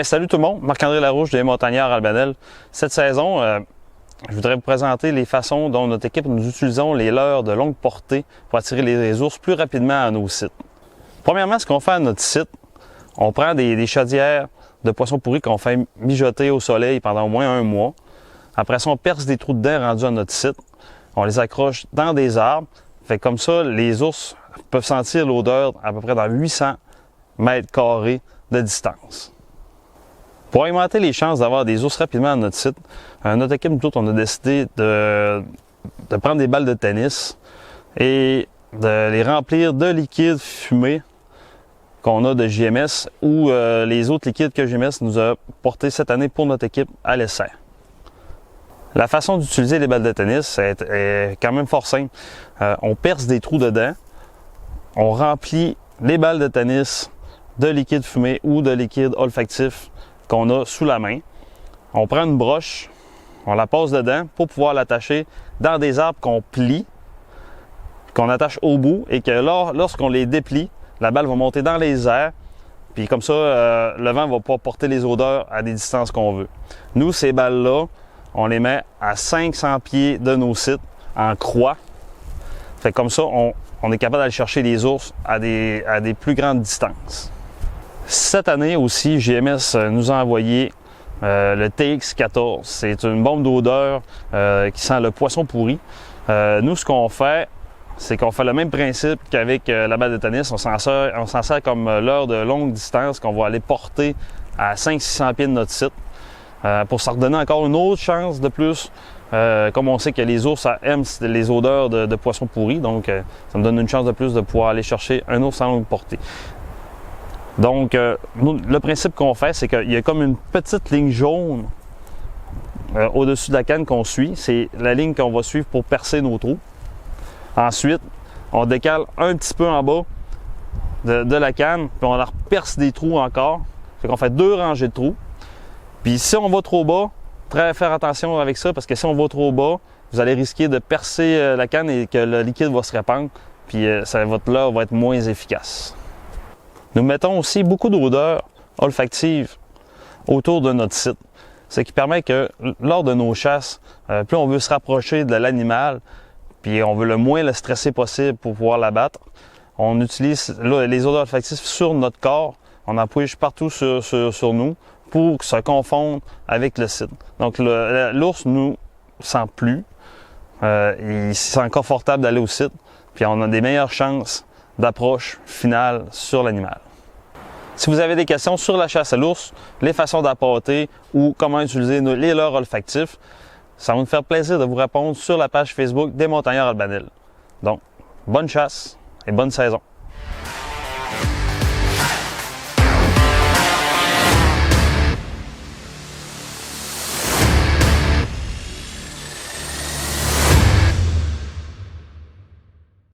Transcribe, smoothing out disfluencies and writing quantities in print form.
Salut tout le monde, Marc-André Larouche des Montagnards Albanel. Cette saison, je voudrais vous présenter les façons dont notre équipe nous utilisons les leurres de longue portée pour attirer les ours plus rapidement à nos sites. Premièrement, ce qu'on fait à notre site, on prend des chaudières de poissons pourris qu'on fait mijoter au soleil pendant au moins un mois. Après ça, on perce des trous dedans rendus à notre site. On les accroche dans des arbres. Fait comme ça, les ours peuvent sentir l'odeur à peu près dans 800 mètres carrés de distance. Pour augmenter les chances d'avoir des ours rapidement à notre site, notre équipe, nous autres, on a décidé de prendre des balles de tennis et de les remplir de liquide fumé qu'on a de JMS ou les autres liquides que JMS nous a portés cette année pour notre équipe à l'essai. La façon d'utiliser les balles de tennis est quand même fort simple. On perce des trous dedans, on remplit les balles de tennis de liquide fumé ou de liquide olfactif qu'on a sous la main. On prend une broche, on la passe dedans pour pouvoir l'attacher dans des arbres qu'on plie, qu'on attache au bout et que lorsqu'on les déplie, la balle va monter dans les airs, puis comme ça, le vent ne va pas porter les odeurs à des distances qu'on veut. Nous, ces balles-là, on les met à 500 pieds de nos sites en croix. Fait comme ça, on est capable d'aller chercher les ours à des plus grandes distances. Cette année aussi, JMS nous a envoyé le TX14. C'est une bombe d'odeur qui sent le poisson pourri. Nous, ce qu'on fait, c'est qu'on fait le même principe qu'avec la balle de tennis. On s'en sert comme leurre de longue distance qu'on va aller porter à 500-600 pieds de notre site pour se redonner encore une autre chance de plus. Comme on sait que les ours aiment les odeurs de poisson pourri, donc ça me donne une chance de plus de pouvoir aller chercher un ours en longue portée. Donc, le principe qu'on fait, c'est qu'il y a comme une petite ligne jaune au-dessus de la canne qu'on suit. C'est la ligne qu'on va suivre pour percer nos trous. Ensuite, on décale un petit peu en bas de la canne, puis on leur perce des trous encore. Fait qu'on fait 2 rangées de trous. Puis si on va trop bas, faire attention avec ça, parce que si on va trop bas, vous allez risquer de percer la canne et que le liquide va se répandre, puis votre leurre va être moins efficace. Nous mettons aussi beaucoup d'odeurs olfactives autour de notre site, ce qui permet que lors de nos chasses, plus on veut se rapprocher de l'animal, puis on veut le moins le stresser possible pour pouvoir l'abattre, on utilise les odeurs olfactives sur notre corps, on appuie partout sur nous pour se confondre avec le site. Donc l'ours nous sent plus, il se sent confortable d'aller au site, puis on a des meilleures chances d'approche finale sur l'animal. Si vous avez des questions sur la chasse à l'ours, les façons d'appâter ou comment utiliser les leurres olfactifs, ça va nous faire plaisir de vous répondre sur la page Facebook des Montagnards Albanel. Donc, bonne chasse et bonne saison!